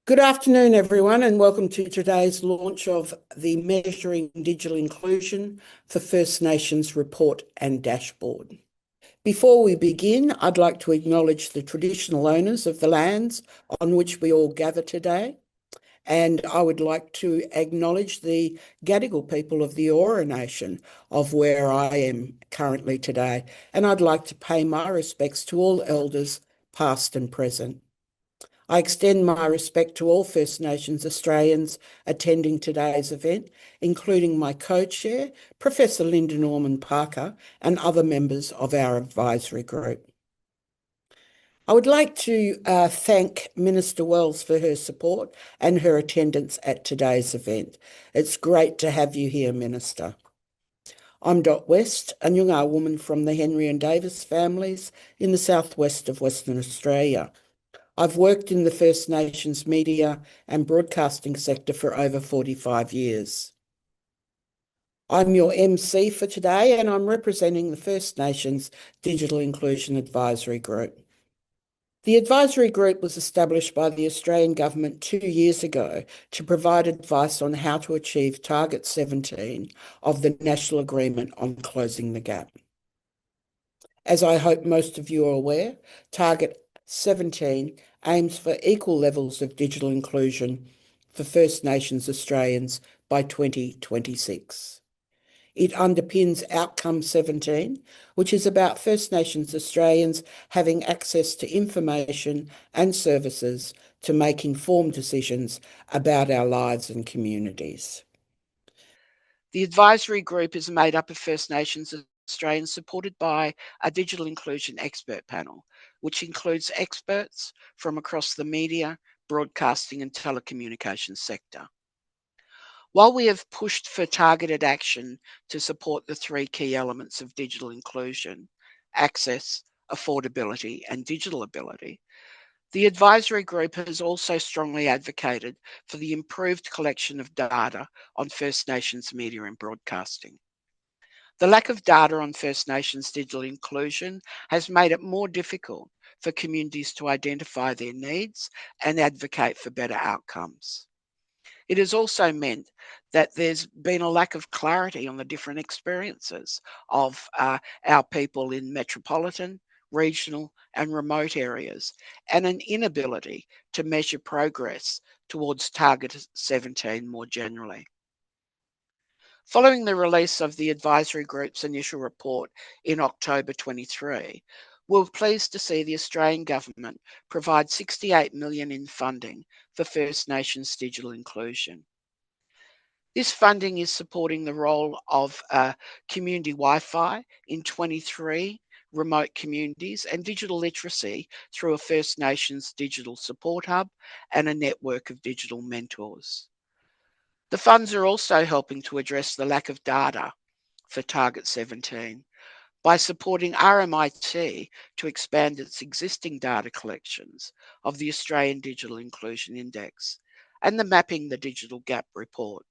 Good afternoon, everyone, and welcome to today's launch of the Measuring Digital Inclusion for First Nations report and dashboard. Before we begin, I'd like to acknowledge the traditional owners of the lands on which we all gather today, and I would like to acknowledge the Gadigal people of the Eora Nation of where I am currently today, and I'd like to pay my respects to all elders, past and present. I extend my respect to all First Nations Australians attending today's event, including my co-chair, Professor Linda Norman Parker, and other members of our advisory group. I would like to thank Minister Wells for her support and her attendance at today's event. It's great to have you here, Minister. I'm Dot West, a Noongar woman from the Henry and Davis families in the southwest of Western Australia. I've worked in the First Nations media and broadcasting sector for over 45 years. I'm your MC for today, and I'm representing the First Nations Digital Inclusion Advisory Group. The advisory group was established by the Australian Government 2 years ago to provide advice on how to achieve Target 17 of the National Agreement on Closing the Gap. As I hope most of you are aware, Target 17 aims for equal levels of digital inclusion for First Nations Australians by 2026. It underpins Outcome 17, which is about First Nations Australians having access to information and services to make informed decisions about our lives and communities. The advisory group is made up of First Nations Australians supported by a digital inclusion expert panel, which includes experts from across the media, broadcasting and telecommunications sector. While we have pushed for targeted action to support the three key elements of digital inclusion, access, affordability and digital ability, the advisory group has also strongly advocated for the improved collection of data on First Nations media and broadcasting. The lack of data on First Nations digital inclusion has made it more difficult for communities to identify their needs and advocate for better outcomes. It has also meant that there's been a lack of clarity on the different experiences of our people in metropolitan, regional and remote areas, and an inability to measure progress towards Target 17 more generally. Following the release of the advisory group's initial report in October 23, we're pleased to see the Australian Government provide $68 million in funding for First Nations digital inclusion. This funding is supporting the role of community Wi-Fi in 23 remote communities and digital literacy through a First Nations digital support hub and a network of digital mentors. The funds are also helping to address the lack of data for Target 17 by supporting RMIT to expand its existing data collections of the Australian Digital Inclusion Index and the Mapping the Digital Gap report.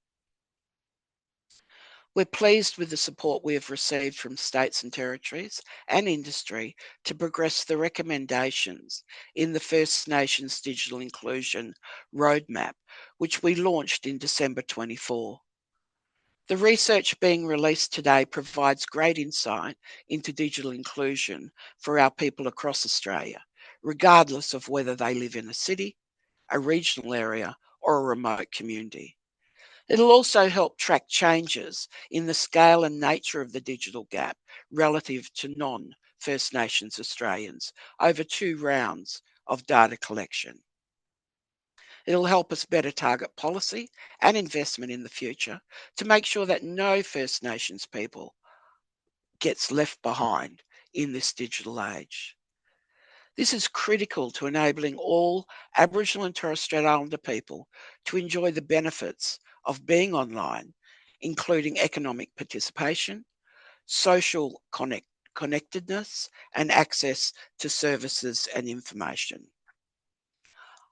We're pleased with the support we have received from states and territories and industry to progress the recommendations in the First Nations Digital Inclusion Roadmap, which we launched in December 24. The research being released today provides great insight into digital inclusion for our people across Australia, regardless of whether they live in a city, a regional area, or a remote community. It'll also help track changes in the scale and nature of the digital gap relative to non-First Nations Australians over 2 rounds of data collection. It'll help us better target policy and investment in the future to make sure that no First Nations people gets left behind in this digital age. This is critical to enabling all Aboriginal and Torres Strait Islander people to enjoy the benefits of being online, including economic participation, social connectedness, and access to services and information.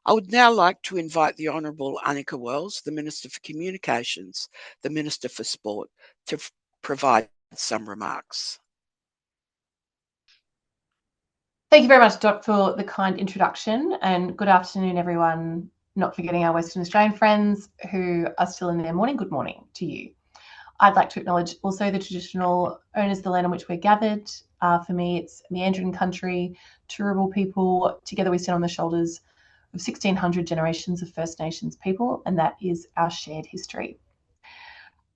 I would now like to invite the Honourable Anika Wells, the Minister for Communications, the Minister for Sport, to provide some remarks. Thank you very much, Dot, for the kind introduction, and good afternoon, everyone. not forgetting our Western Australian friends who are still in their morning, good morning to you. I'd like to acknowledge also the traditional owners of the land on which we're gathered. For me, it's Meandrin country, Turrbal people. Together we stand on the shoulders of 1,600 generations of First Nations people, and that is our shared history.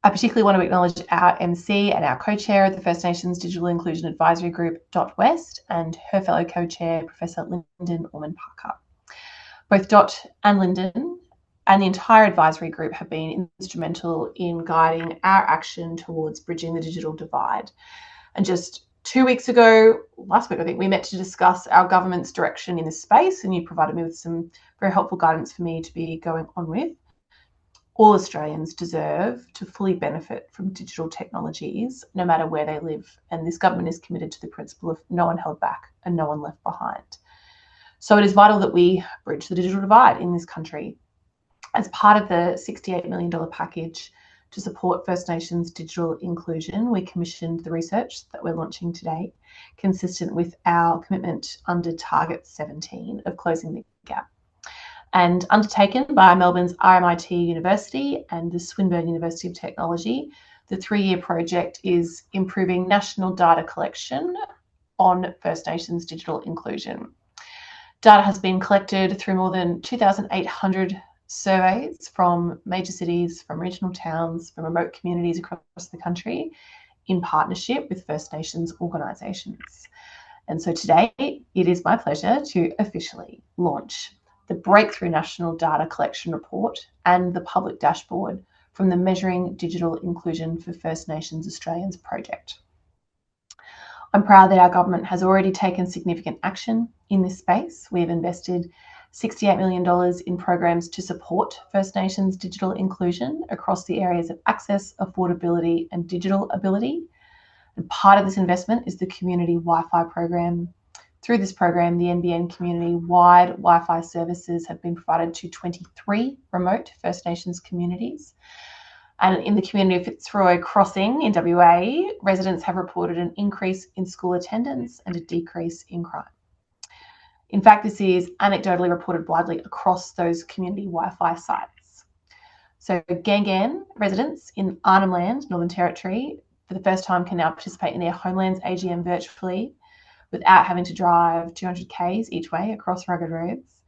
I particularly want to acknowledge our MC and our co-chair of the First Nations Digital Inclusion Advisory Group, Dot West, and her fellow co-chair, Professor Lyndon Orman-Parker. Both Dot and Lyndon and the entire advisory group have been instrumental in guiding our action towards bridging the digital divide. And just 2 weeks ago, last week I think, we met to discuss our government's direction in this space, and you provided me with some very helpful guidance for me to be going on with. All Australians deserve to fully benefit from digital technologies, no matter where they live. And this government is committed to the principle of no one held back and no one left behind. So it is vital that we bridge the digital divide in this country. As part of the $68 million package to support First Nations digital inclusion, we commissioned the research that we're launching today, consistent with our commitment under Target 17 of closing the gap, and undertaken by Melbourne's RMIT University and the Swinburne University of Technology. The 3-year project is improving national data collection on First Nations digital inclusion. Data has been collected through more than 2,800 surveys from major cities, from regional towns, from remote communities across the country, in partnership with First Nations organisations. And so today, it is my pleasure to officially launch the Breakthrough National Data Collection Report and the public dashboard from the Measuring Digital Inclusion for First Nations Australians project. I'm proud that our government has already taken significant action in this space. We have invested $68 million in programs to support First Nations digital inclusion across the areas of access, affordability, and digital ability. And part of this investment is the Community Wi-Fi program. Through this program, the NBN community-wide Wi-Fi services have been provided to 23 remote First Nations communities. And in the community of Fitzroy Crossing in WA, residents have reported an increase in school attendance and a decrease in crime. In fact, this is anecdotally reported widely across those community Wi-Fi sites. So Gangan residents in Arnhem Land, Northern Territory, for the first time can now participate in their homeland's AGM virtually without having to drive 200 k's each way across rugged roads.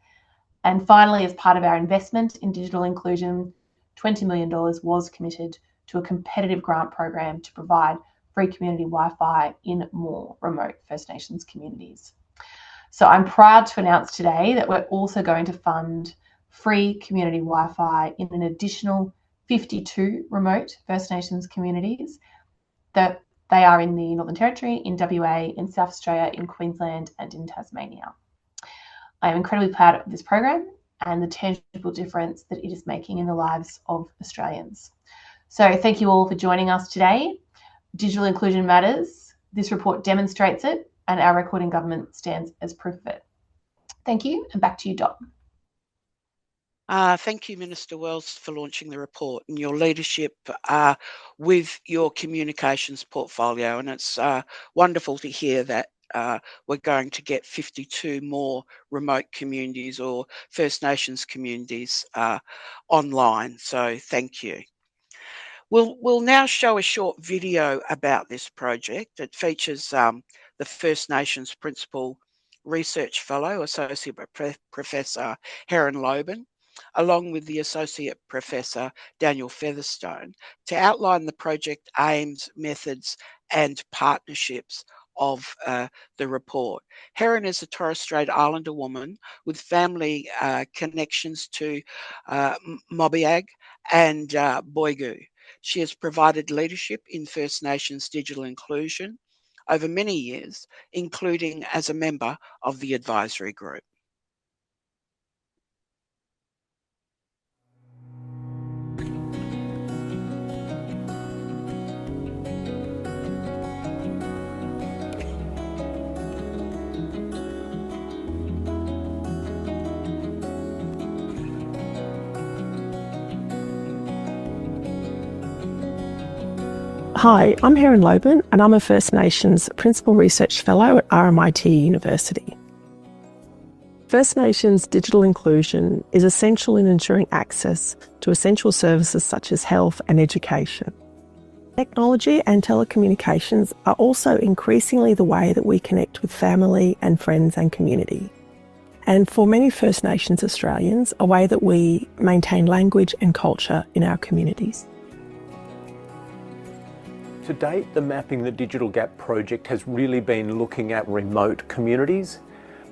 And finally, as part of our investment in digital inclusion, $20 million was committed to a competitive grant program to provide free community Wi-Fi in more remote First Nations communities. So I'm proud to announce today that we're also going to fund free community Wi-Fi in an additional 52 remote First Nations communities that they are in the Northern Territory, in WA, in South Australia, in Queensland, and in Tasmania. I am incredibly proud of this program and the tangible difference that it is making in the lives of Australians. So thank you all for joining us today. Digital inclusion matters. This report demonstrates it, and our record in government stands as proof of it. Thank you, and back to you, Dot. Thank you, Minister Wells, for launching the report and your leadership with your communications portfolio. And it's wonderful to hear that we're going to get 52 more remote communities or First Nations communities online. So thank you. We'll now show a short video about this project. It features the First Nations Principal Research Fellow, Associate Professor Hon Loban, along with the Associate Professor Daniel Featherstone, to outline the project aims, methods and partnerships of the report. Hon is a Torres Strait Islander woman with family connections to Mobiag and Boigu. She has provided leadership in First Nations digital inclusion over many years, including as a member of the advisory group. Hi, I'm Hon Loban and I'm a First Nations Principal Research Fellow at RMIT University. First Nations digital inclusion is essential in ensuring access to essential services such as health and education. Technology and telecommunications are also increasingly the way that we connect with family and friends and community. And for many First Nations Australians, a way that we maintain language and culture in our communities. To date, the Mapping the Digital Gap project has really been looking at remote communities.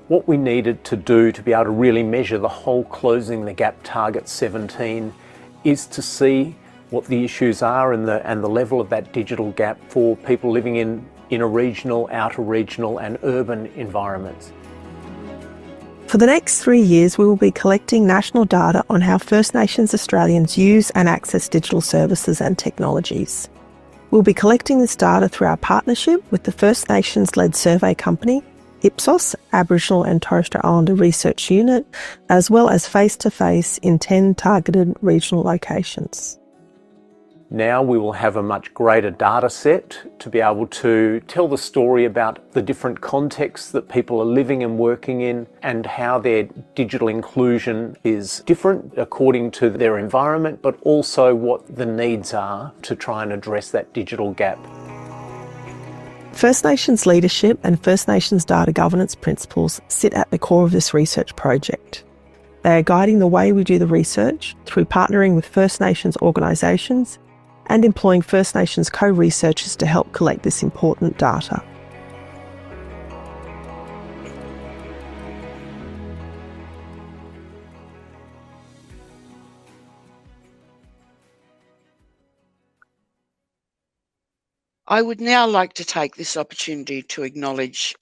What we needed to do to be able to really measure the whole Closing the Gap Target 17 is to see what the issues are and the level of that digital gap for people living in a regional, outer regional and urban environments. For the next 3 years, we will be collecting national data on how First Nations Australians use and access digital services and technologies. We'll be collecting this data through our partnership with the First Nations-led survey company, Ipsos, Aboriginal and Torres Strait Islander Research Unit, as well as face-to-face in 10 targeted regional locations. Now we will have a much greater data set to be able to tell the story about the different contexts that people are living and working in and how their digital inclusion is different according to their environment, but also what the needs are to try and address that digital gap. First Nations leadership and First Nations data governance principles sit at the core of this research project. They are guiding the way we do the research through partnering with First Nations organisations and employing First Nations co-researchers to help collect this important data. I would now like to take this opportunity to acknowledge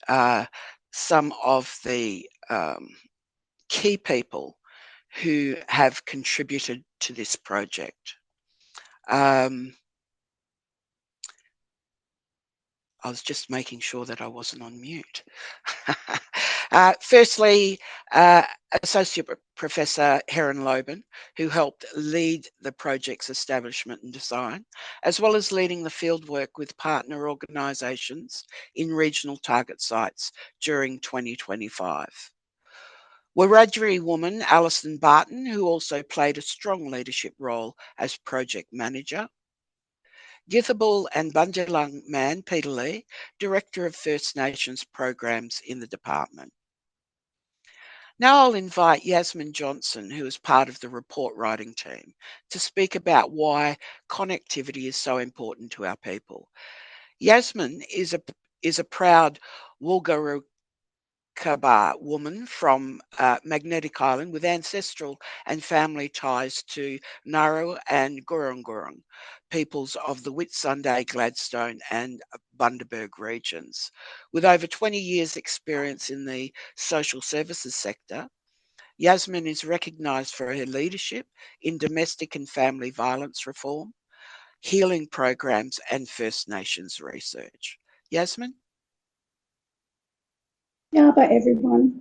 some of the key people who have contributed to this project. I was just making sure that I wasn't on mute. Firstly, Associate Professor Hon Loban, who helped lead the project's establishment and design, as well as leading the fieldwork with partner organisations in regional target sites during 2025. Wiradjuri woman Alison Barton, who also played a strong leadership role as project manager. Githabul and Bundjalung man Peter Lee, Director of First Nations Programs in the department. Now I'll invite Yasmin Johnson, who is part of the report writing team, to speak about why connectivity is so important to our people. Yasmin is a proud Wulguru Kabar woman from Magnetic Island with ancestral and family ties to Nauru and Gurungurung, peoples of the Whitsunday, Gladstone and Bundaberg regions. With over 20 years experience in the social services sector, Yasmin is recognised for her leadership in domestic and family violence reform, healing programs and First Nations research. Yasmin? Yaba everyone.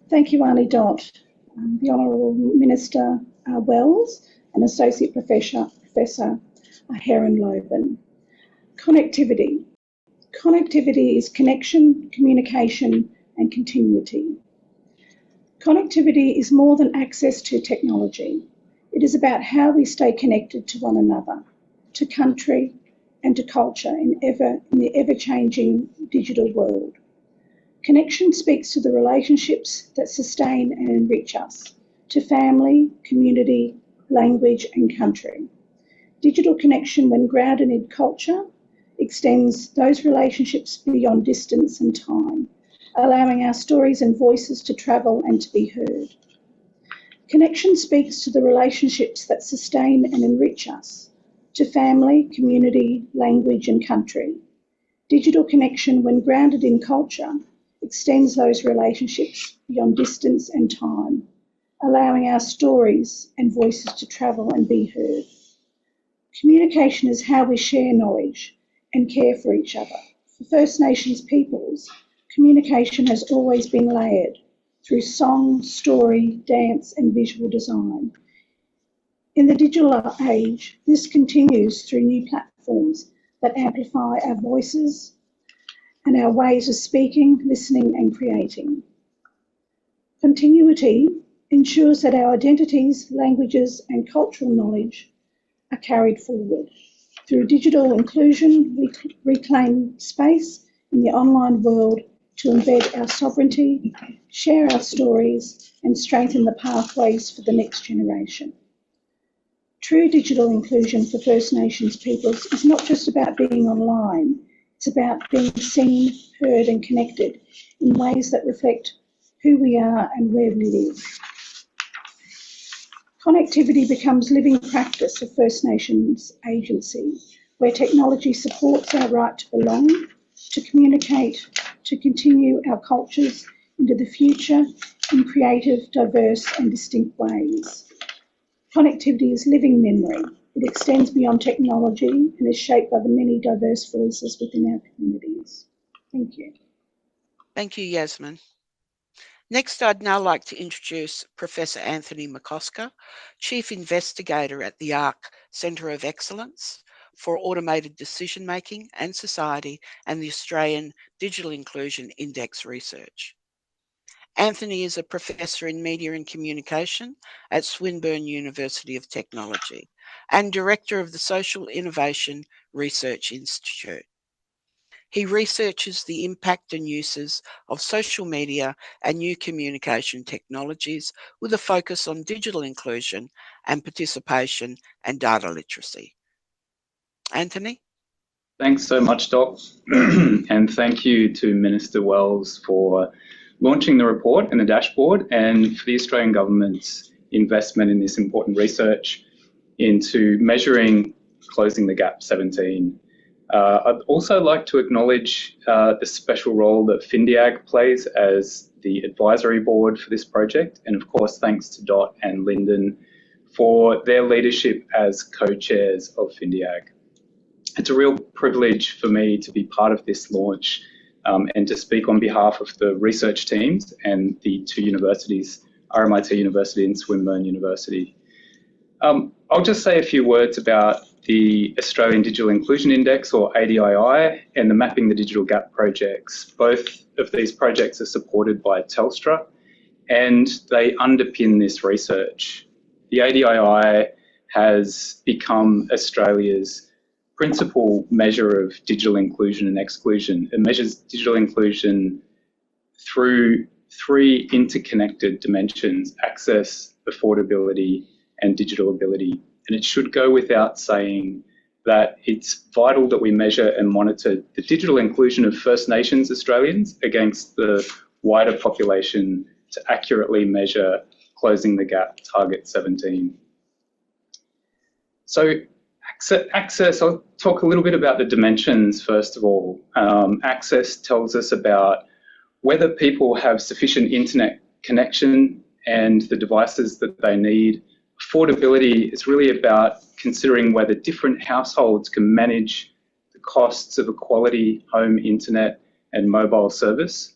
Thank you, Arnie Dot, the Honourable Minister Wells and Associate Professor Hon Loban. Connectivity. Connectivity is connection, communication and continuity. Connectivity is more than access to technology. It is about how we stay connected to one another, to country and to culture in the ever-changing digital world. Connection speaks to the relationships that sustain and enrich us, to family, community, language and country. Digital connection, when grounded in culture, extends those relationships beyond distance and time, allowing our stories and voices to travel and to be heard. Connection speaks to the relationships that sustain and enrich us, to family, community, language and country. Digital connection, when grounded in culture, extends those relationships beyond distance and time, allowing our stories and voices to travel and be heard. Communication is how we share knowledge and care for each other. For First Nations peoples, communication has always been layered through song, story, dance and visual design. In the digital age, this continues through new platforms that amplify our voices and our ways of speaking, listening and creating. Continuity ensures that our identities, languages and cultural knowledge are carried forward. Through digital inclusion, we reclaim space in the online world to embed our sovereignty, share our stories and strengthen the pathways for the next generation. True digital inclusion for First Nations peoples is not just about being online, it's about being seen, heard and connected in ways that reflect who we are and where we live. Connectivity becomes living practice of First Nations agency, where technology supports our right to belong, to communicate, to continue our cultures into the future in creative, diverse and distinct ways. Connectivity is living memory. It extends beyond technology and is shaped by the many diverse voices within our communities. Thank you. Thank you, Yasmin. Next, I'd now like to introduce Professor Anthony McCosker, Chief Investigator at the ARC Centre of Excellence for Automated Decision Making and Society and the Australian Digital Inclusion Index Research. Anthony is a Professor in Media and Communication at Swinburne University of Technology and Director of the Social Innovation Research Institute. He researches the impact and uses of social media and new communication technologies with a focus on digital inclusion and participation and data literacy. Anthony? Thanks so much, Doc. And thank you to Minister Wells for launching the report and the dashboard and for the Australian Government's investment in this important research into measuring Closing the Gap 17. I'd also like to acknowledge the special role that FINDIAG plays as the advisory board for this project, and of course thanks to Dot and Lyndon for their leadership as co-chairs of FINDIAG. It's a real privilege for me to be part of this launch and to speak on behalf of the research teams and the two universities, RMIT University and Swinburne University. I'll just say a few words about the Australian Digital Inclusion Index, or ADII, and the Mapping the Digital Gap projects. Both of these projects are supported by Telstra, and they underpin this research. The ADII has become Australia's principal measure of digital inclusion and exclusion. It measures digital inclusion through three interconnected dimensions: access, affordability, and digital ability. And it should go without saying that it's vital that we measure and monitor the digital inclusion of First Nations Australians against the wider population to accurately measure Closing the Gap Target 17. So access, I'll talk a little bit about the dimensions first of all. Access tells us about whether people have sufficient internet connection and the devices that they need. Affordability is really about considering whether different households can manage the costs of a quality home internet and mobile service.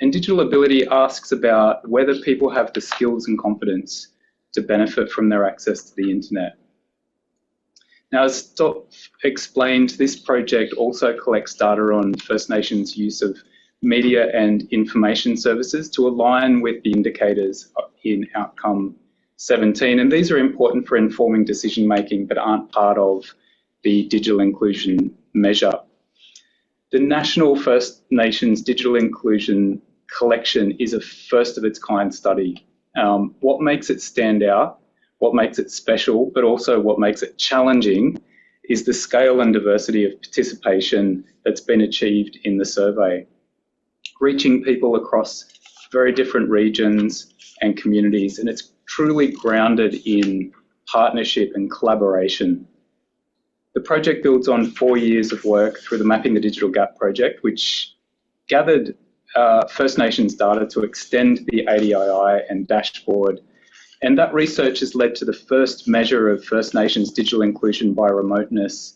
And digital ability asks about whether people have the skills and competence to benefit from their access to the internet. Now, as Dot explained, this project also collects data on First Nations use of media and information services to align with the indicators in outcome 17, and these are important for informing decision making but aren't part of the digital inclusion measure. The National First Nations Digital Inclusion Collection is a first of its kind study. What makes it stand out, what makes it special, but also what makes it challenging is the scale and diversity of participation that's been achieved in the survey, reaching people across very different regions and communities, and it's truly grounded in partnership and collaboration. The project builds on 4 years of work through the Mapping the Digital Gap project, which gathered First Nations data to extend the ADII and dashboard. And that research has led to the first measure of First Nations digital inclusion by remoteness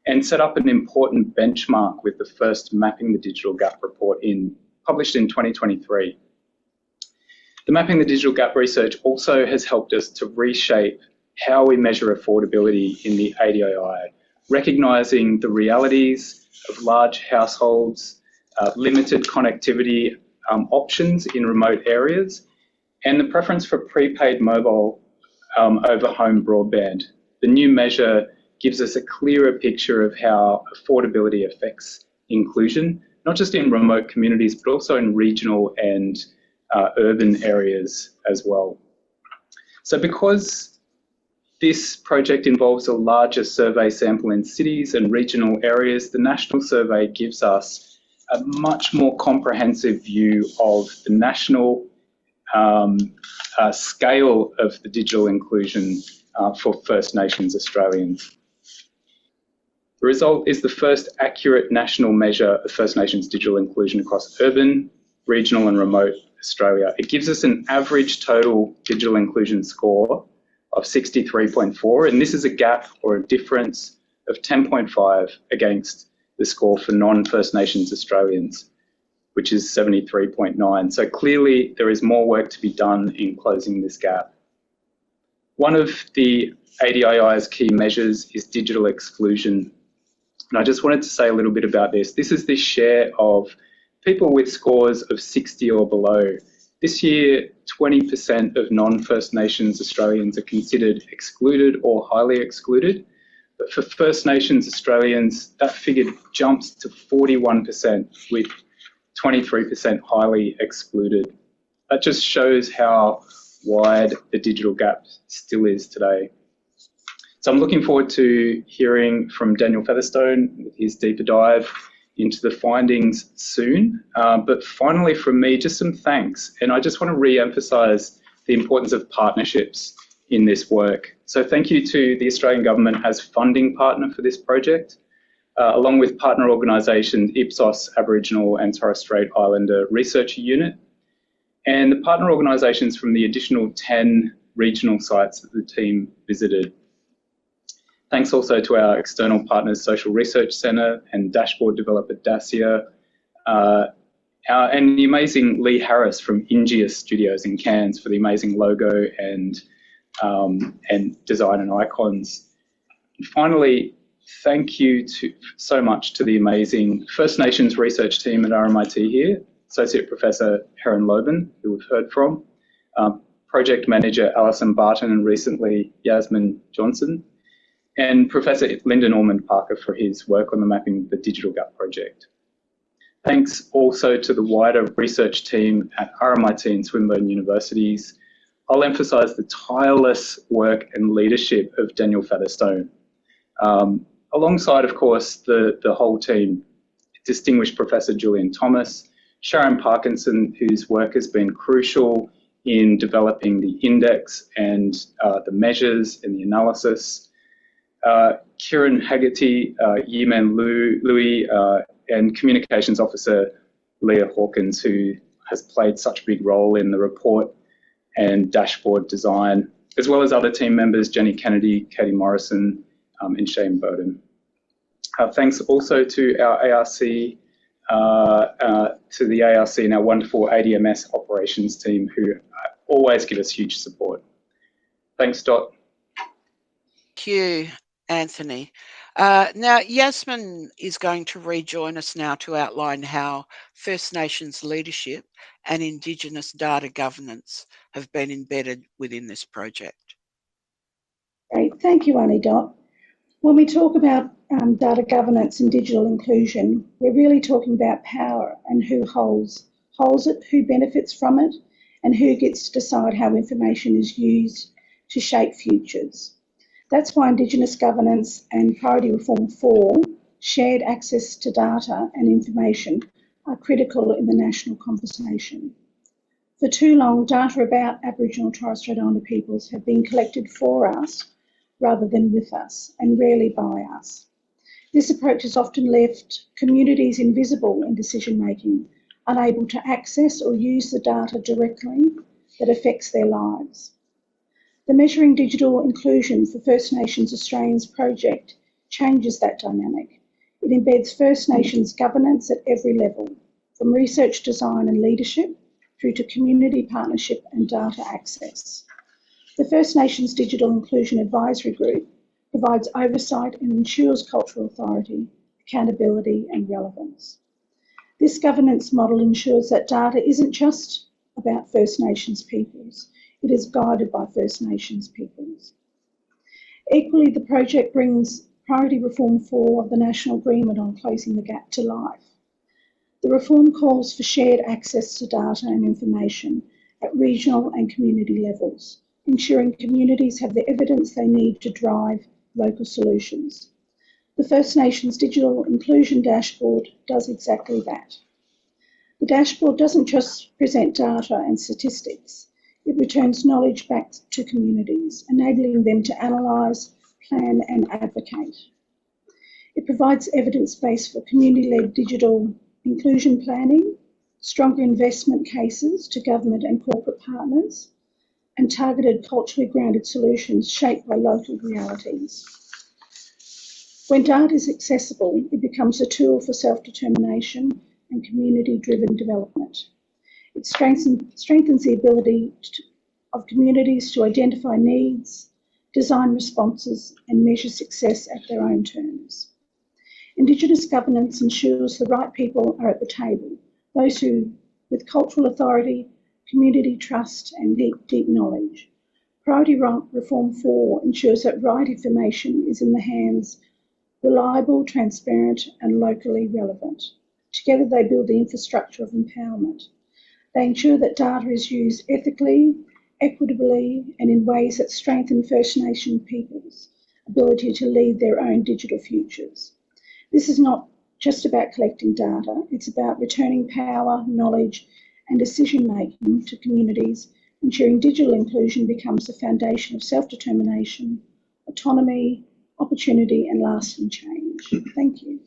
and set up an important benchmark with the first Mapping the Digital Gap report published in 2023. The Mapping the Digital Gap research also has helped us to reshape how we measure affordability in the ADII, recognising the realities of large households, limited connectivity options in remote areas, and the preference for prepaid mobile over home broadband. The new measure gives us a clearer picture of how affordability affects inclusion, not just in remote communities, but also in regional and urban areas as well. So because this project involves a larger survey sample in cities and regional areas, the national survey gives us a much more comprehensive view of the national scale of the digital inclusion for First Nations Australians. The result is the first accurate national measure of First Nations digital inclusion across urban, regional and remote Australia. It gives us an average total digital inclusion score of 63.4, and this is a gap or a difference of 10.5 against the score for non-First Nations Australians, which is 73.9. So clearly there is more work to be done in closing this gap. One of the ADII's key measures is digital exclusion. And I just wanted to say a little bit about this. This is the share of people with scores of 60 or below. This year, 20% of non-First Nations Australians are considered excluded or highly excluded. But for First Nations Australians, that figure jumps to 41%, with 23% highly excluded. That just shows how wide the digital gap still is today. So I'm looking forward to hearing from Daniel Featherstone with his deeper dive into the findings soon. But finally from me, just some thanks. And I just want to re-emphasise the importance of partnerships in this work. So thank you to the Australian Government as funding partner for this project, along with partner organisations Ipsos Aboriginal and Torres Strait Islander Research Unit, and the partner organisations from the additional 10 regional sites that the team visited. Thanks also to our external partners, Social Research Centre and dashboard developer Dacia, and the amazing Lee Harris from Ingeus Studios in Cairns for the amazing logo and design and icons. And finally, thank you so much to the amazing First Nations research team at RMIT here, Associate Professor Heron Loban, who we've heard from, Project Manager Alison Barton, and recently Yasmin Johnson, and Professor Lyndon Ormond Parker for his work on the Mapping the Digital Gap project. Thanks also to the wider research team at RMIT and Swinburne Universities. I'll emphasise the tireless work and leadership of Daniel Featherstone, alongside, of course, the whole team, distinguished Professor Julian Thomas, Sharon Parkinson, whose work has been crucial in developing the index and the measures and the analysis, Kieran Haggerty, Yiman Louis, and Communications Officer Leah Hawkins, who has played such a big role in the report and dashboard design, as well as other team members, Jenny Kennedy, Katie Morrison, and Shane Bowden. Thanks also to our ARC, to the ARC and our wonderful ADM+S operations team, who always give us huge support. Thanks, Dot. Thank you, Anthony. Now, Yasmin is going to rejoin us now to outline how First Nations leadership and Indigenous data governance have been embedded within this project. Great, thank you, Annie Dot. When we talk about data governance and digital inclusion, we're really talking about power and who holds it, who benefits from it, and who gets to decide how information is used to shape futures. That's why Indigenous governance and Priority Reform 4, shared access to data and information, are critical in the national conversation. For too long, data about Aboriginal Torres Strait Islander peoples have been collected for us rather than with us, and rarely by us. This approach has often left communities invisible in decision-making, unable to access or use the data directly that affects their lives. The Measuring Digital Inclusion for First Nations Australians project changes that dynamic. It embeds First Nations governance at every level, from research design and leadership through to community partnership and data access. The First Nations Digital Inclusion Advisory Group provides oversight and ensures cultural authority, accountability and relevance. This governance model ensures that data isn't just about First Nations peoples. It is guided by First Nations peoples. Equally, the project brings Priority Reform 4 of the National Agreement on Closing the Gap to life. The reform calls for shared access to data and information at regional and community levels, ensuring communities have the evidence they need to drive local solutions. The First Nations Digital Inclusion Dashboard does exactly that. The dashboard doesn't just present data and statistics, it returns knowledge back to communities, enabling them to analyse, plan and advocate. It provides evidence base for community-led digital inclusion planning, stronger investment cases to government and corporate partners, and targeted culturally grounded solutions shaped by local realities. When data is accessible, it becomes a tool for self-determination and community-driven development. It strengthens the ability of communities to identify needs, design responses, and measure success at their own terms. Indigenous governance ensures the right people are at the table, those who, with cultural authority, community trust, and deep knowledge. Priority Reform 4 ensures that right information is in the hands reliable, transparent, and locally relevant. Together they build the infrastructure of empowerment. They ensure that data is used ethically, equitably, and in ways that strengthen First Nation peoples' ability to lead their own digital futures. This is not just about collecting data, it's about returning power, knowledge, and decision-making to communities, ensuring digital inclusion becomes the foundation of self-determination, autonomy, opportunity, and lasting change. Thank you.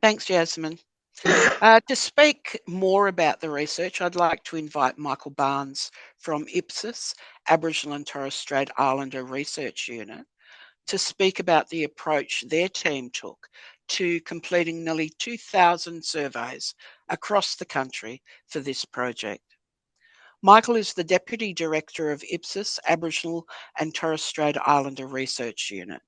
Thanks, Jasmine. To speak more about the research, I'd like to invite Michael Barnes from IPSOS, Aboriginal and Torres Strait Islander Research Unit, to speak about the approach their team took to completing nearly 2,000 surveys across the country for this project. Michael is the Deputy Director of IPSOS, Aboriginal and Torres Strait Islander Research Unit.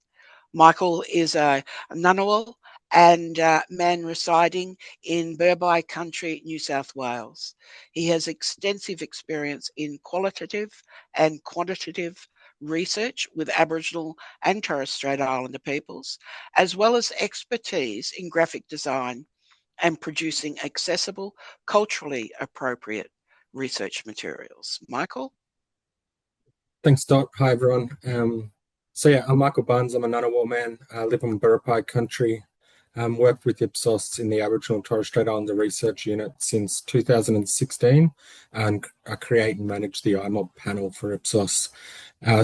Michael is a Ngunnawal and man residing in Burbi Country, New South Wales. He has extensive experience in qualitative and quantitative research with Aboriginal and Torres Strait Islander peoples, as well as expertise in graphic design and producing accessible, culturally appropriate research materials. Michael? Thanks, Dot. Hi, everyone. I'm Michael Barnes. I'm a Ngunnawal man. I live in Burbi Country. Worked with IPSOS in the Aboriginal and Torres Strait Islander Research Unit since 2016, and I create and manage the IMOB panel for IPSOS.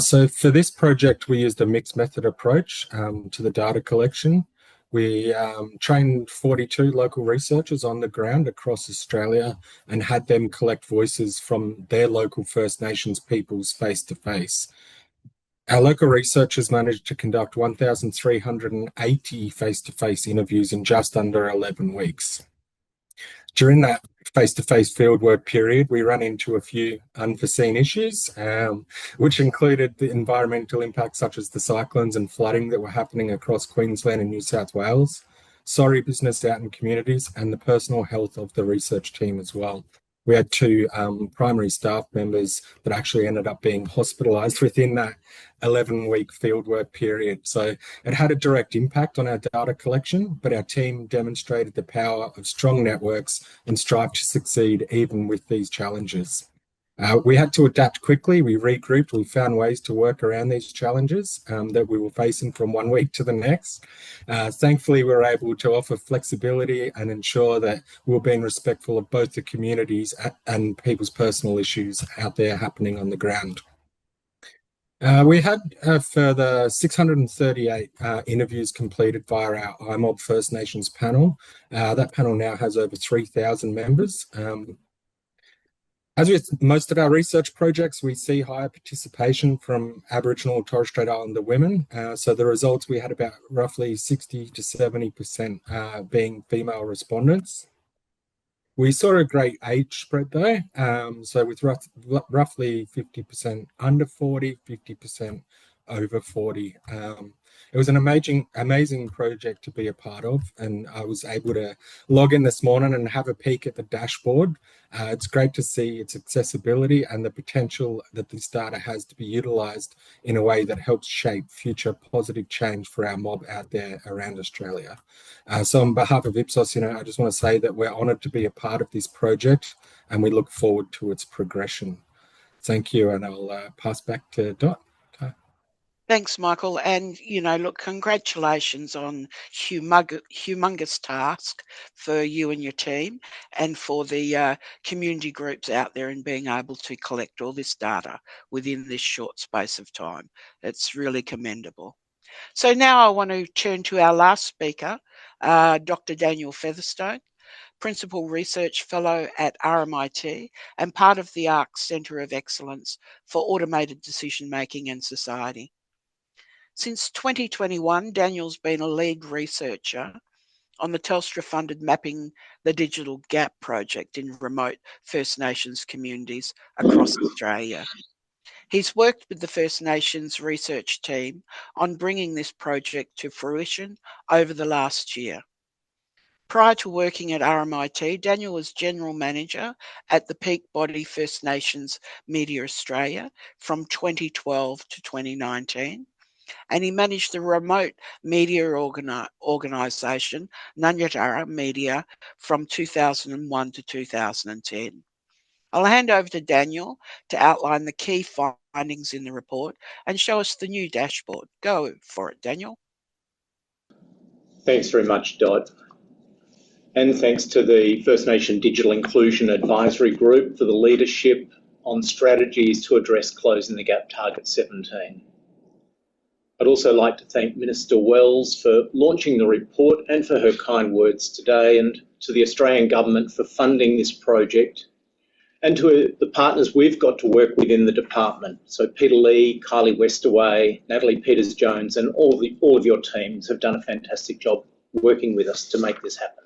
So for this project, we used a mixed method approach to the data collection. We trained 42 local researchers on the ground across Australia and had them collect voices from their local First Nations peoples face to face. Our local researchers managed to conduct 1,380 face-to-face interviews in just under 11 weeks. During that face-to-face fieldwork period, we ran into a few unforeseen issues, which included the environmental impacts such as the cyclones and flooding that were happening across Queensland and New South Wales, sorry business out in communities, and the personal health of the research team as well. We had two primary staff members that actually ended up being hospitalised within that 11-week fieldwork period. So it had a direct impact on our data collection, but our team demonstrated the power of strong networks and strive to succeed even with these challenges. We had to adapt quickly. We regrouped. We found ways to work around these challenges that we were facing from one week to the next. Thankfully, we were able to offer flexibility and ensure that we were being respectful of both the communities and people's personal issues out there happening on the ground. We had a further 638 interviews completed via our IMOB First Nations panel. That panel now has over 3,000 members. As with most of our research projects, we see higher participation from Aboriginal or Torres Strait Islander women. So the results, we had about roughly 60 to 70% being female respondents. We saw a great age spread though, so with roughly 50% under 40, 50% over 40. It was an amazing project to be a part of, and I was able to log in this morning and have a peek at the dashboard. It's great to see its accessibility and the potential that this data has to be utilised in a way that helps shape future positive change for our mob out there around Australia. So on behalf of Ipsos, I just want to say that we're honoured to be a part of this project, and we look forward to its progression. Thank you, and I'll pass back to Dot. Thanks, Michael. And, look, congratulations on humongous task for you and your team, and for the community groups out there in being able to collect all this data within this short space of time. It's really commendable. So now I want to turn to our last speaker, Dr. Daniel Featherstone, Principal Research Fellow at RMIT and part of the ARC Centre of Excellence for Automated Decision Making and Society. Since 2021, Daniel's been a lead researcher on the Telstra-funded Mapping the Digital Gap project in remote First Nations communities across Australia. He's worked with the First Nations research team on bringing this project to fruition over the last year. Prior to working at RMIT, Daniel was General Manager at the peak body First Nations Media Australia from 2012 to 2019. And he managed the remote media organisation, Ngunyatjara Media, from 2001 to 2010. I'll hand over to Daniel to outline the key findings in the report and show us the new dashboard. Go for it, Daniel. Thanks very much, Dot. And thanks to the First Nation Digital Inclusion Advisory Group for the leadership on strategies to address Closing the Gap Target 17. I'd also like to thank Minister Wells for launching the report and for her kind words today, and to the Australian Government for funding this project, and to the partners we've got to work with in the department. So Peter Lee, Kylie Westaway, Natalie Peters-Jones, and all of your teams have done a fantastic job working with us to make this happen.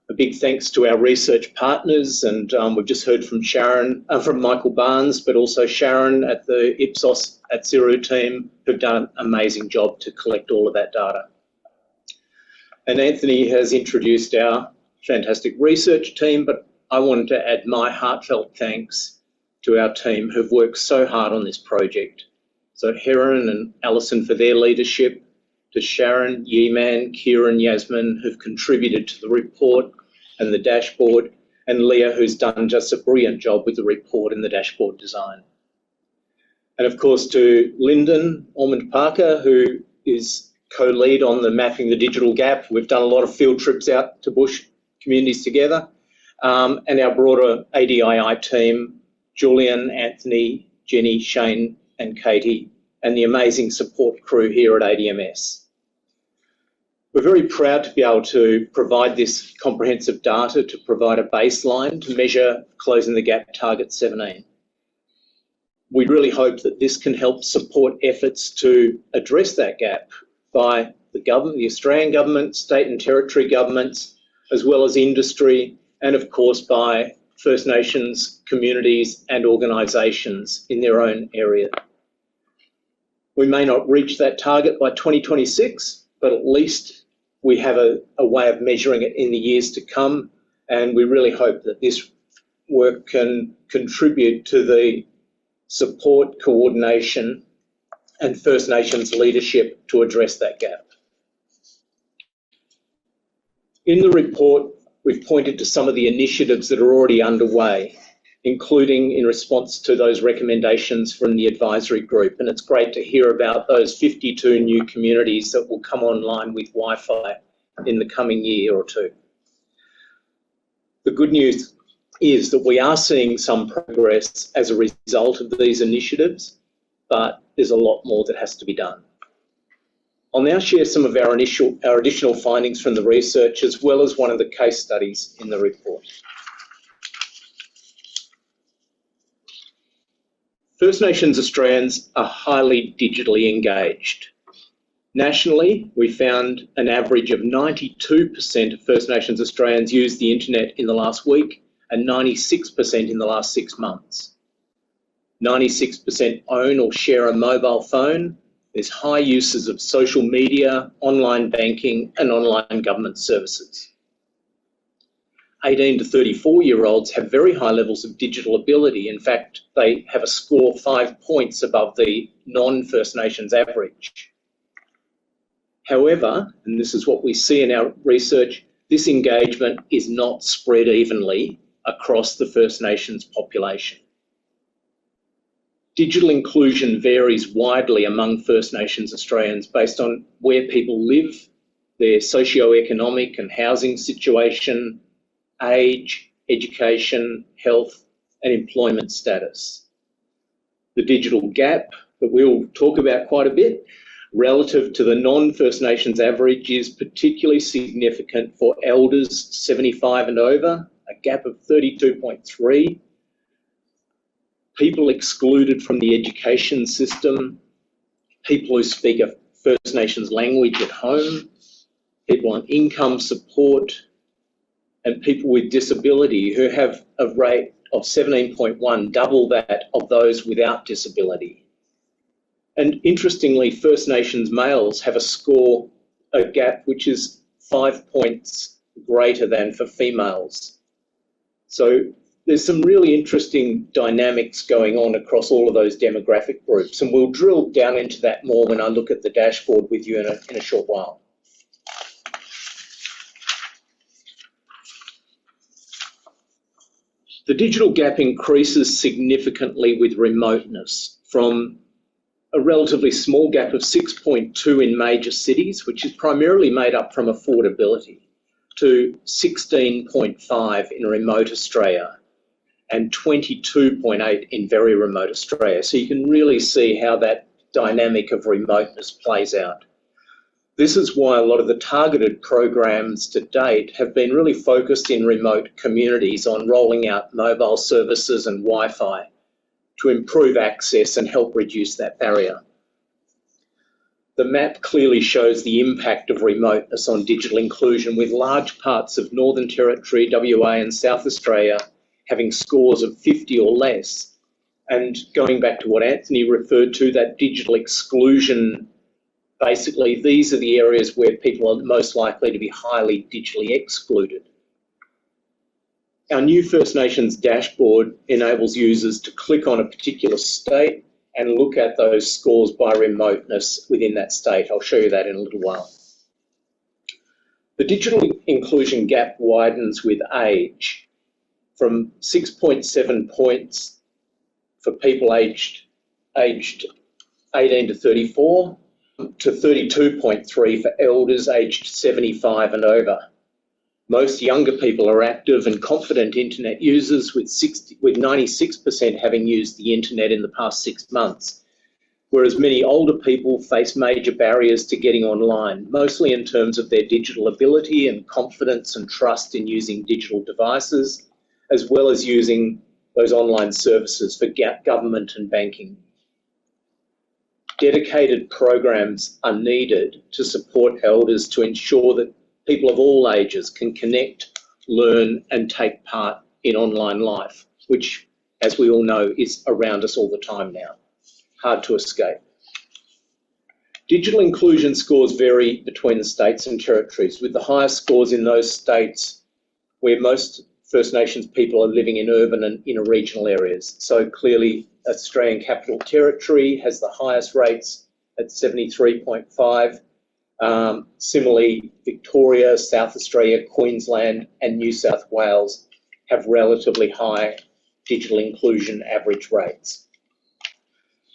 A big thanks to our research partners, and we've just heard from from Michael Barnes, but also Sharon at the Ipsos at Zero team, who've done an amazing job to collect all of that data. And Anthony has introduced our fantastic research team, but I wanted to add my heartfelt thanks to our team who've worked so hard on this project. So Heron and Alison for their leadership, to Sharon, Yeman, Kieran, Yasmin, who've contributed to the report and the dashboard, and Leah, who's done just a brilliant job with the report and the dashboard design. And of course to Lyndon Ormond-Parker, who is co-lead on the Mapping the Digital Gap. We've done a lot of field trips out to bush communities together. And our broader ADII team, Julian, Anthony, Jenny, Shane and Katie, and the amazing support crew here at ADM+S. We're very proud to be able to provide this comprehensive data to provide a baseline to measure Closing the Gap Target 17. We really hope that this can help support efforts to address that gap by the government, the Australian government, state and territory governments, as well as industry, and of course by First Nations communities and organisations in their own area. We may not reach that target by 2026, but at least we have a way of measuring it in the years to come, and we really hope that this work can contribute to the support, coordination and First Nations leadership to address that gap. In the report, we've pointed to some of the initiatives that are already underway, including in response to those recommendations from the advisory group. And it's great to hear about those 52 new communities that will come online with Wi-Fi in the coming year or two. The good news is that we are seeing some progress as a result of these initiatives, but there's a lot more that has to be done. I'll now share some of our additional findings from the research, as well as one of the case studies in the report. First Nations Australians are highly digitally engaged. Nationally, we found an average of 92% of First Nations Australians used the internet in the last week and 96% in the last 6 months. 96% own or share a mobile phone. There's high uses of social media, online banking, and online government services. 18 to 34-year-olds have very high levels of digital ability. In fact, they have a score 5 points above the non-First Nations average. However, and this is what we see in our research, this engagement is not spread evenly across the First Nations population. Digital inclusion varies widely among First Nations Australians based on where people live, their socio-economic and housing situation, age, education, health, and employment status. The digital gap that we'll talk about quite a bit relative to the non-First Nations average is particularly significant for elders 75 and over, a gap of 32.3. People excluded from the education system, people who speak a First Nations language at home, people on income support, and people with disability who have a rate of 17.1, double that of those without disability. And interestingly, First Nations males have a gap which is 5 points greater than for females. So there's some really interesting dynamics going on across all of those demographic groups, and we'll drill down into that more when I look at the dashboard with you in a short while. The digital gap increases significantly with remoteness, from a relatively small gap of 6.2 in major cities, which is primarily made up from affordability, to 16.5 in remote Australia and 22.8 in very remote Australia. So you can really see how that dynamic of remoteness plays out. This is why a lot of the targeted programs to date have been really focused in remote communities on rolling out mobile services and Wi-Fi to improve access and help reduce that barrier. The map clearly shows the impact of remoteness on digital inclusion, with large parts of Northern Territory, WA and South Australia having scores of 50 or less. And going back to what Anthony referred to, that digital exclusion, basically these are the areas where people are most likely to be highly digitally excluded. Our new First Nations dashboard enables users to click on a particular state and look at those scores by remoteness within that state. I'll show you that in a little while. The digital inclusion gap widens with age, from 6.7 points for people aged 18 to 34 to 32.3 for elders aged 75 and over. Most younger people are active and confident internet users, with 96% having used the internet in the past 6 months, whereas many older people face major barriers to getting online, mostly in terms of their digital ability and confidence and trust in using digital devices, as well as using those online services for government and banking. Dedicated programs are needed to support elders to ensure that people of all ages can connect, learn, and take part in online life, which, as we all know, is around us all the time now. Hard to escape. Digital inclusion scores vary between the states and territories, with the highest scores in those states where most First Nations people are living in urban and inner regional areas. So clearly, Australian Capital Territory has the highest rates at 73.5. Similarly, Victoria, South Australia, Queensland and New South Wales have relatively high digital inclusion average rates.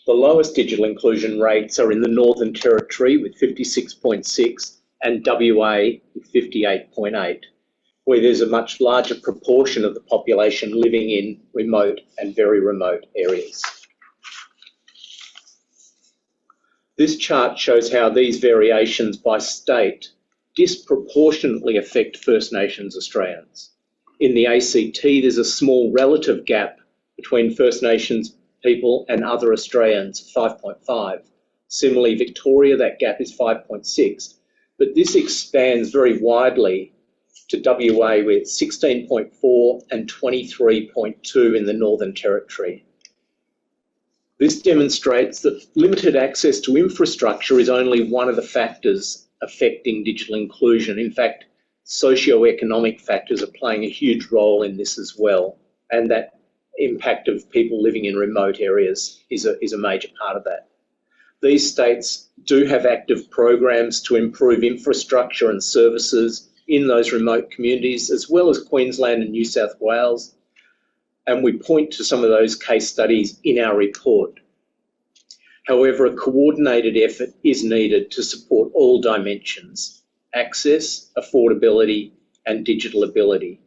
The lowest digital inclusion rates are in the Northern Territory with 56.6 and WA with 58.8, where there's a much larger proportion of the population living in remote and very remote areas. This chart shows how these variations by state disproportionately affect First Nations Australians. In the ACT, there's a small relative gap between First Nations people and other Australians, 5.5. Similarly, Victoria, that gap is 5.6. But this expands very widely to WA with 16.4 and 23.2 in the Northern Territory. This demonstrates that limited access to infrastructure is only one of the factors affecting digital inclusion. In fact, socio-economic factors are playing a huge role in this as well, and that impact of people living in remote areas is a major part of that. These states do have active programs to improve infrastructure and services in those remote communities, as well as Queensland and New South Wales, and we point to some of those case studies in our report. However, a coordinated effort is needed to support all dimensions: access, affordability, and digital ability.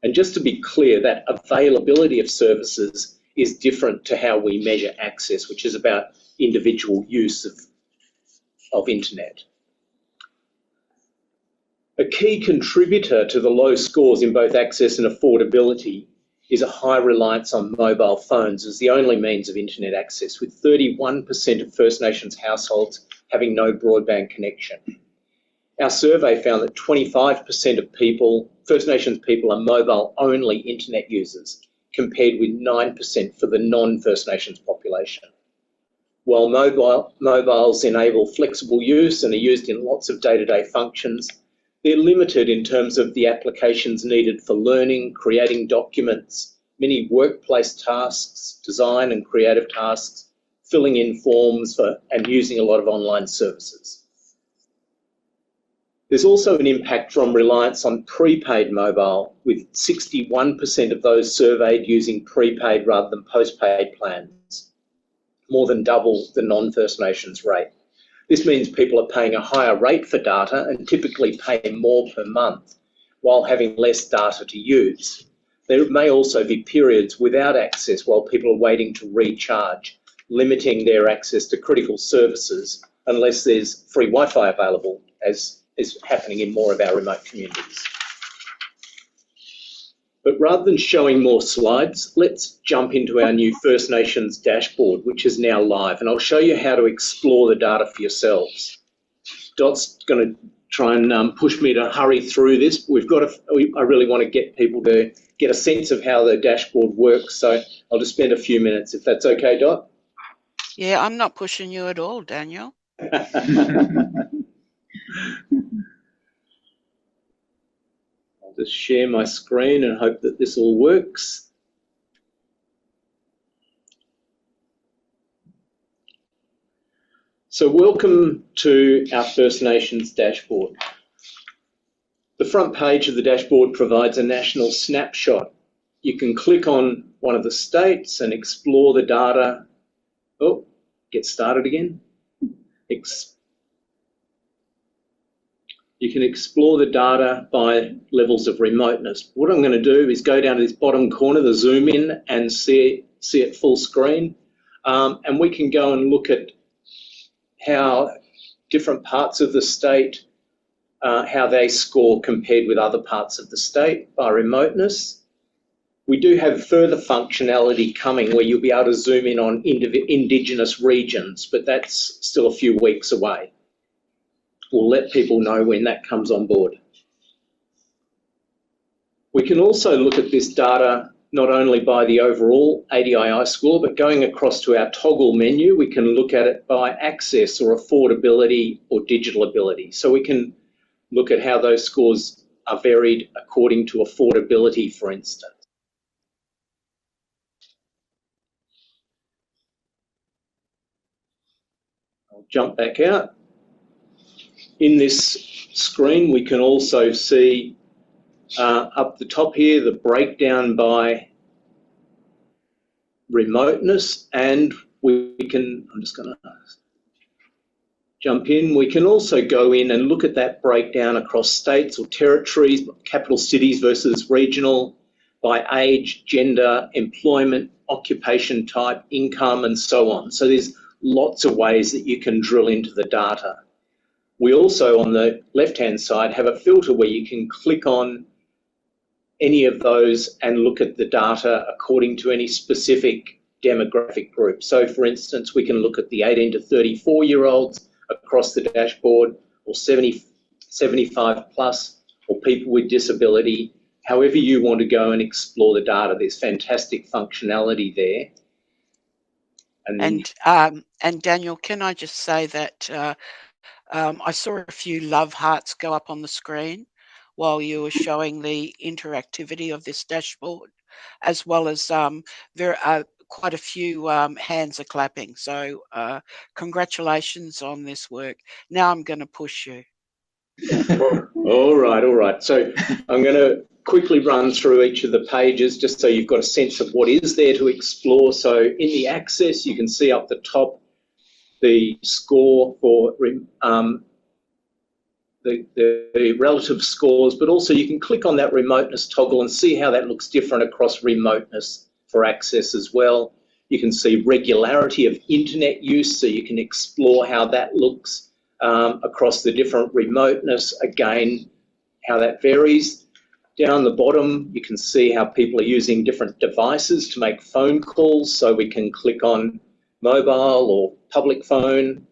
And just to be clear, that availability of services is different to how we measure access, which is about individual use of internet. A key contributor to the low scores in both access and affordability is a high reliance on mobile phones as the only means of internet access, with 31% of First Nations households having no broadband connection. Our survey found that 25% of First Nations people are mobile-only internet users, compared with 9% for the non-First Nations population. While mobiles enable flexible use and are used in lots of day-to-day functions, they're limited in terms of the applications needed for learning, creating documents, many workplace tasks, design and creative tasks, filling in forms and using a lot of online services. There's also an impact from reliance on prepaid mobile, with 61% of those surveyed using prepaid rather than postpaid plans, more than double the non-First Nations rate. This means people are paying a higher rate for data and typically pay more per month while having less data to use. There may also be periods without access while people are waiting to recharge, limiting their access to critical services unless there's free Wi-Fi available, as is happening in more of our remote communities. But rather than showing more slides, let's jump into our new First Nations dashboard, which is now live, and I'll show you how to explore the data for yourselves. Dot's going to try and push me to hurry through this. I really want to get people to get a sense of how the dashboard works, so I'll just spend a few minutes, if that's okay, Dot? Yeah, I'm not pushing you at all, Daniel. I'll just share my screen and hope that this all works. So welcome to our First Nations dashboard. The front page of the dashboard provides a national snapshot. You can click on one of the states and explore the data. Oh, get started again. You can explore the data by levels of remoteness. What I'm going to do is go down to this bottom corner, the zoom in, and see it full screen. And we can go and look at how different parts of the state, how they score compared with other parts of the state by remoteness. We do have further functionality coming where you'll be able to zoom in on Indigenous regions, but that's still a few weeks away. We'll let people know when that comes on board. We can also look at this data not only by the overall ADII score, but going across to our toggle menu, we can look at it by access or affordability or digital ability. So we can look at how those scores are varied according to affordability, for instance. I'll jump back out. In this screen, we can also see up the top here the breakdown by remoteness, and we can, I'm just going to jump in, we can also go in and look at that breakdown across states or territories, capital cities versus regional, by age, gender, employment, occupation type, income, and so on. So there's lots of ways that you can drill into the data. We also, on the left-hand side, have a filter where you can click on any of those and look at the data according to any specific demographic group. So, for instance, we can look at the 18 to 34-year-olds across the dashboard, or 75 plus, or people with disability. However you want to go and explore the data, there's fantastic functionality there. And Daniel, can I just say that I saw a few love hearts go up on the screen while you were showing the interactivity of this dashboard, as well as quite a few hands are clapping. So congratulations on this work. Now I'm going to push you. All right. So I'm going to quickly run through each of the pages just so you've got a sense of what is there to explore. So in the access, you can see up the top the score for the relative scores, but also you can click on that remoteness toggle and see how that looks different across remoteness for access as well. You can see regularity of internet use, so you can explore how that looks across the different remoteness, again, how that varies. Down the bottom, you can see how people are using different devices to make phone calls, so we can click on mobile or public phone.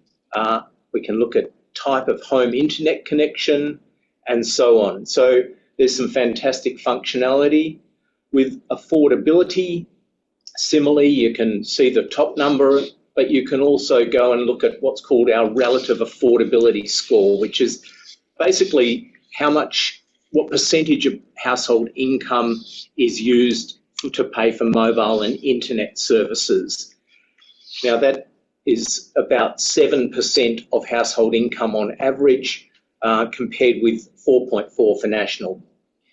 We can look at type of home internet connection and so on. So there's some fantastic functionality. With affordability, similarly, you can see the top number, but you can also go and look at what's called our relative affordability score, which is basically what percentage of household income is used to pay for mobile and internet services. Now that is about 7% of household income on average, compared with 4.4 for national.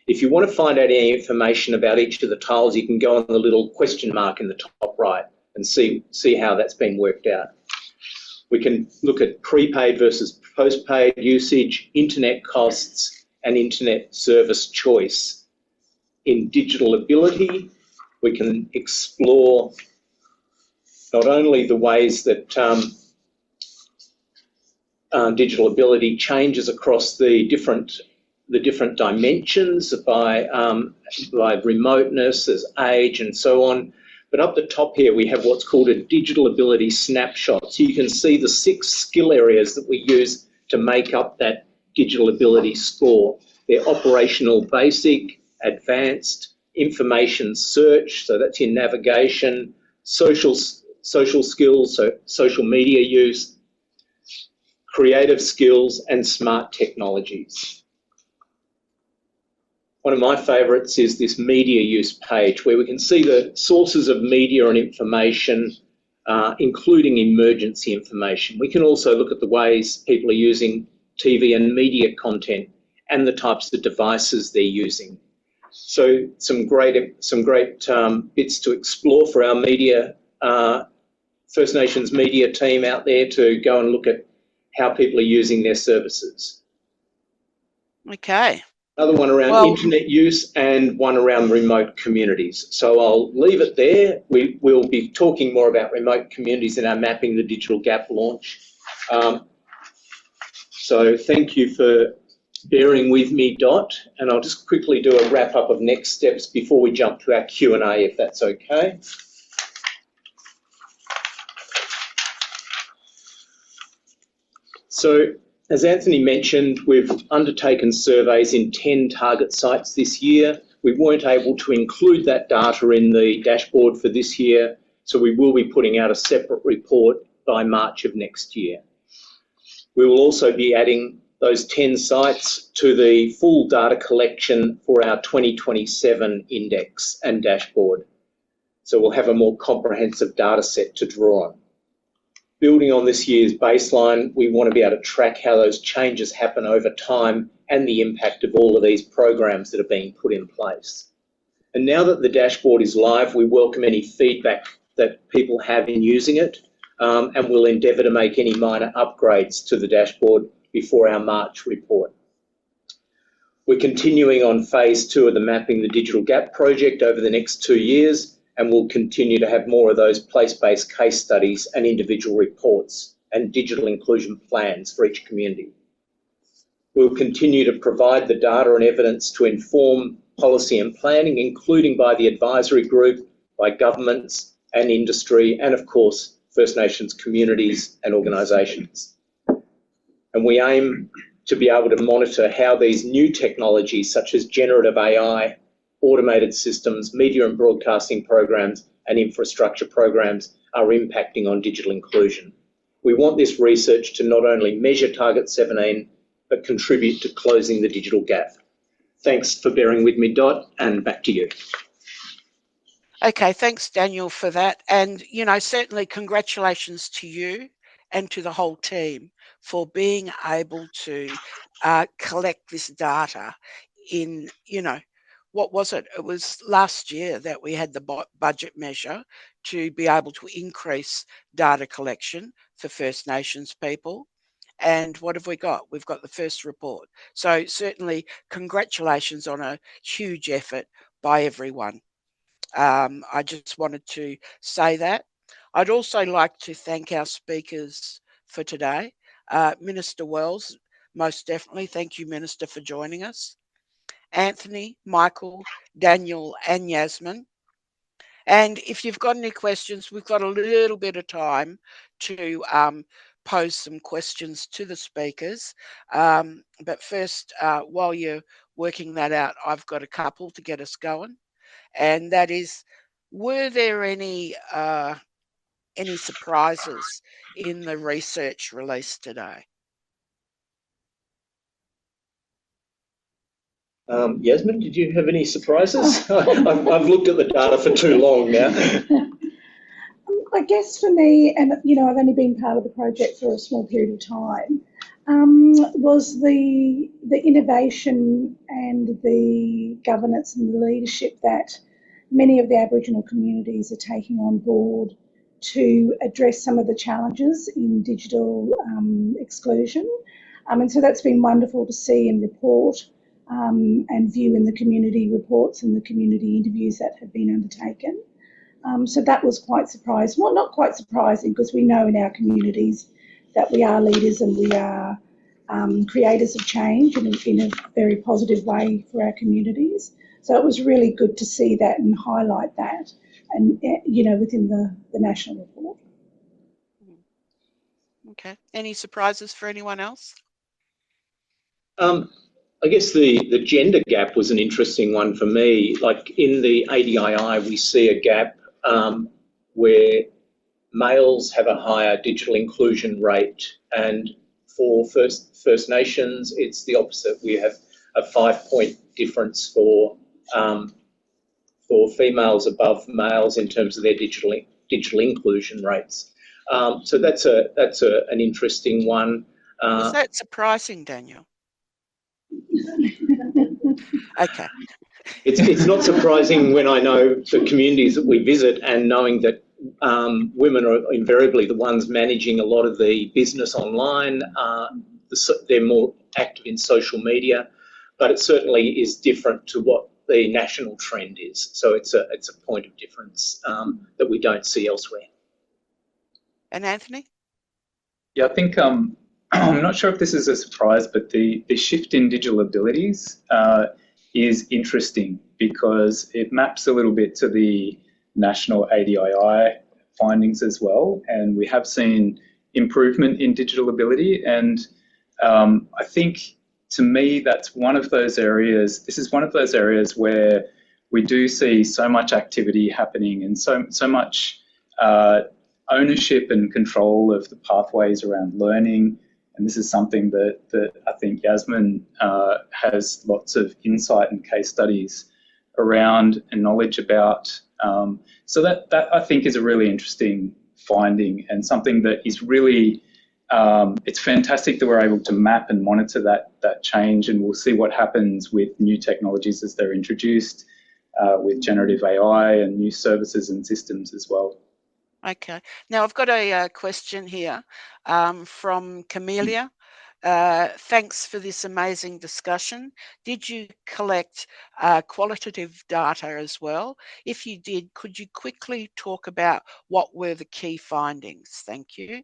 If you want to find out any information about each of the tiles, you can go on the little question mark in the top right and see how that's been worked out. We can look at prepaid versus postpaid usage, internet costs, and internet service choice. In digital ability, we can explore not only the ways that digital ability changes across the different dimensions by remoteness, as age and so on, but up the top here we have what's called a digital ability snapshot. So you can see the 6 skill areas that we use to make up that digital ability score. They're operational basic, advanced, information search, so that's your navigation, social skills, so social media use, creative skills, and smart technologies. One of my favourites is this media use page, where we can see the sources of media and information, including emergency information. We can also look at the ways people are using TV and media content and the types of devices they're using. So some great bits to explore for our media First Nations media team out there to go and look at how people are using their services. Okay. Another one around internet use and one around remote communities. So I'll leave it there. We'll be talking more about remote communities in our Mapping the Digital Gap launch. So thank you for bearing with me, Dot, and I'll just quickly do a wrap up of next steps before we jump to our Q&A, if that's okay. So, as Anthony mentioned, we've undertaken surveys in 10 target sites this year. We weren't able to include that data in the dashboard for this year, so we will be putting out a separate report by March of next year. We will also be adding those 10 sites to the full data collection for our 2027 index and dashboard. So we'll have a more comprehensive data set to draw on. Building on this year's baseline, we want to be able to track how those changes happen over time and the impact of all of these programs that are being put in place. And now that the dashboard is live, we welcome any feedback that people have in using it, and we'll endeavour to make any minor upgrades to the dashboard before our March report. We're continuing on phase 2 of the Mapping the Digital Gap project over the next 2 years, and we'll continue to have more of those place-based case studies and individual reports and digital inclusion plans for each community. We'll continue to provide the data and evidence to inform policy and planning, including by the advisory group, by governments and industry, and of course, First Nations communities and organisations. And we aim to be able to monitor how these new technologies, such as generative AI, automated systems, media and broadcasting programs, and infrastructure programs are impacting on digital inclusion. We want this research to not only measure Target 17, but contribute to closing the digital gap. Thanks for bearing with me, Dot, and back to you. Okay, thanks, Daniel, for that. And, you know, certainly congratulations to you and to the whole team for being able to collect this data in, you know, what was it? It was last year that we had the budget measure to be able to increase data collection for First Nations people. And what have we got? We've got the first report. So certainly congratulations on a huge effort by everyone. I just wanted to say that. I'd also like to thank our speakers for today. Minister Wells, most definitely. Thank you, Minister, for joining us. Anthony, Michael, Daniel, and Yasmin. And if you've got any questions, we've got a little bit of time to pose some questions to the speakers. But first, while you're working that out, I've got a couple to get us going. And that is, were there any surprises in the research released today? Yasmin, did you have any surprises? I've looked at the data for too long now. I guess for me, and you know, I've only been part of the project for a small period of time, was the innovation and the governance and the leadership that many of the Aboriginal communities are taking on board to address some of the challenges in digital exclusion. And so that's been wonderful to see and report and view in the community reports and the community interviews that have been undertaken. So that was quite surprising. Well, not quite surprising, because we know in our communities that we are leaders and we are creators of change in a very positive way for our communities. So it was really good to see that and highlight that, and you know, within the national report. Okay. Any surprises for anyone else? I guess the gender gap was an interesting one for me. Like in the ADII, we see a gap where males have a higher digital inclusion rate, and for First Nations, it's the opposite. We have a 5-point difference for females above males in terms of their digital inclusion rates. So that's an interesting one. Was that surprising, Daniel? Okay. It's not surprising when I know the communities that we visit, and knowing that women are invariably the ones managing a lot of the business online. They're more active in social media, but it certainly is different to what the national trend is. So it's a point of difference that we don't see elsewhere. And Anthony? Yeah, I think I'm not sure if this is a surprise, but the shift in digital abilities is interesting, because it maps a little bit to the national ADII findings as well, and we have seen improvement in digital ability. And I think, to me, that's one of those areas. This is one of those areas where we do see so much activity happening, and so much ownership and control of the pathways around learning. And this is something that I think Yasmin has lots of insight and case studies around and knowledge about. So that I think is a really interesting finding, and something that is really, it's fantastic that we're able to map and monitor that change, and we'll see what happens with new technologies as they're introduced, with generative AI and new services and systems as well. Okay. Now I've got a question here from Camellia. Thanks for this amazing discussion. Did you collect qualitative data as well? If you did, could you quickly talk about what were the key findings? Thank you.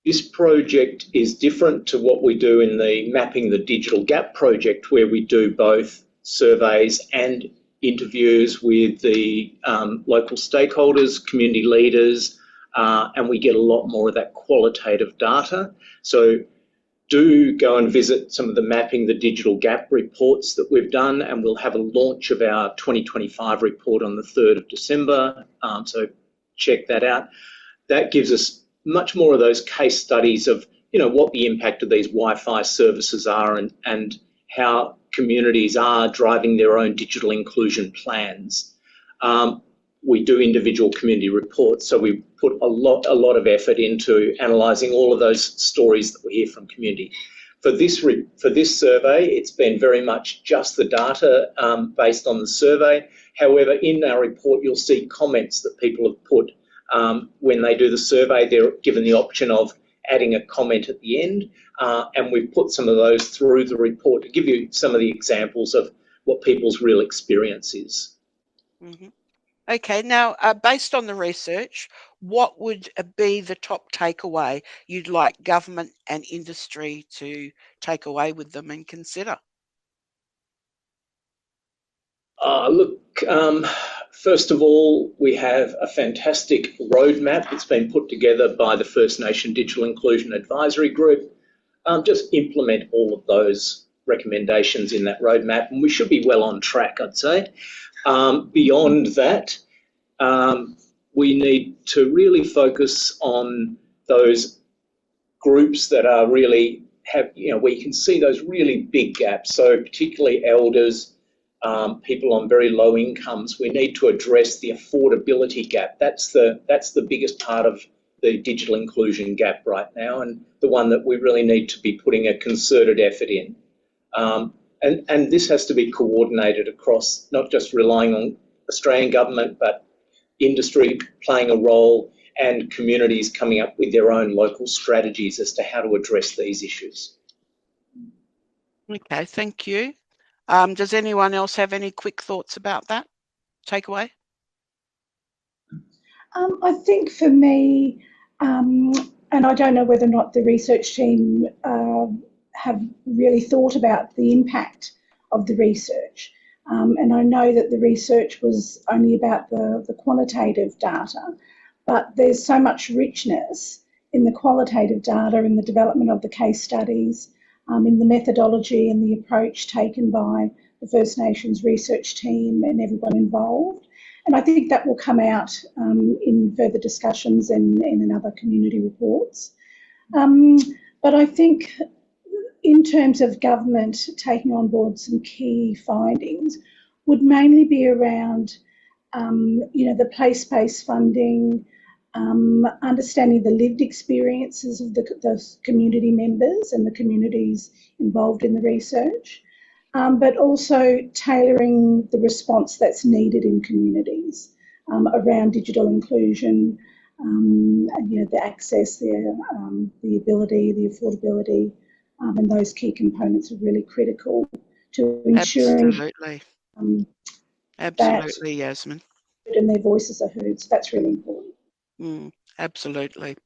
This project is different to what we do in the Mapping the Digital Gap project, where we do both surveys and interviews with the local stakeholders, community leaders, and we get a lot more of that qualitative data. So do go and visit some of the Mapping the Digital Gap reports that we've done, and we'll have a launch of our 2025 report on the 3rd of December, so check that out. That gives us much more of those case studies of, what the impact of these Wi-Fi services are and how communities are driving their own digital inclusion plans. We do individual community reports, so we put a lot of effort into analysing all of those stories that we hear from community. For this survey, it's been very much just the data based on the survey. However, in our report, you'll see comments that people have put when they do the survey. They're given the option of adding a comment at the end, and we've put some of those through the report to give you some of the examples of what people's real experience is. Mm-hmm. Okay, now based on the research, what would be the top takeaway you'd like government and industry to take away with them and consider? First of all, we have a fantastic roadmap that's been put together by the First Nation Digital Inclusion Advisory Group. Just implement all of those recommendations in that roadmap, and we should be well on track, I'd say. Beyond that, we need to really focus on those groups that are really where you can see those really big gaps. So particularly elders, people on very low incomes. We need to address the affordability gap. That's the biggest part of the digital inclusion gap right now, and the one that we really need to be putting a concerted effort in. And this has to be coordinated across, not just relying on Australian government, but industry playing a role and communities coming up with their own local strategies as to how to address these issues. Okay, thank you. Does anyone else have any quick thoughts about that takeaway? I think for me, and I don't know whether or not the research team have really thought about the impact of the research. And I know that the research was only about the quantitative data, but there's so much richness in the qualitative data, in the development of the case studies, in the methodology and the approach taken by the First Nations research team and everyone involved. And I think that will come out in further discussions and in other community reports. But I think in terms of government taking on board some key findings would mainly be around, the place-based funding, understanding the lived experiences of the community members and the communities involved in the research, but also tailoring the response that's needed in communities around digital inclusion, the access, the ability, the affordability, and those key components are really critical to ensuring Absolutely, Yasmin. And their voices are heard. So that's really important. Absolutely.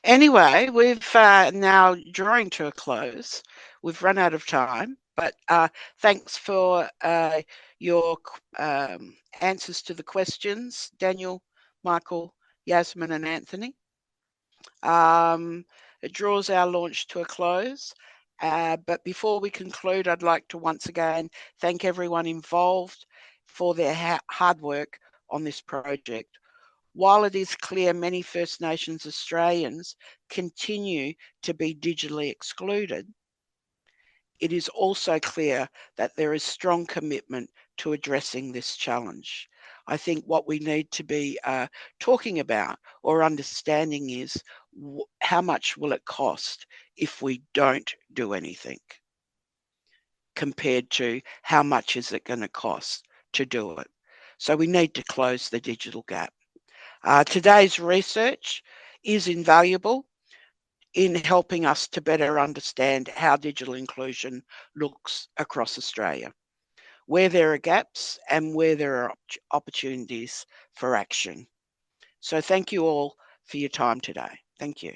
Anyway, we've now drawing to a close. We've run out of time, but thanks for your answers to the questions, Daniel, Michael, Yasmin and Anthony. It draws our launch to a close. But before we conclude, I'd like to once again thank everyone involved for their hard work on this project. While it is clear many First Nations Australians continue to be digitally excluded, it is also clear that there is strong commitment to addressing this challenge. I think what we need to be talking about or understanding is how much will it cost if we don't do anything compared to how much is it going to cost to do it. So we need to close the digital gap. Today's research is invaluable in helping us to better understand how digital inclusion looks across Australia, where there are gaps and where there are opportunities for action. So thank you all for your time today. Thank you.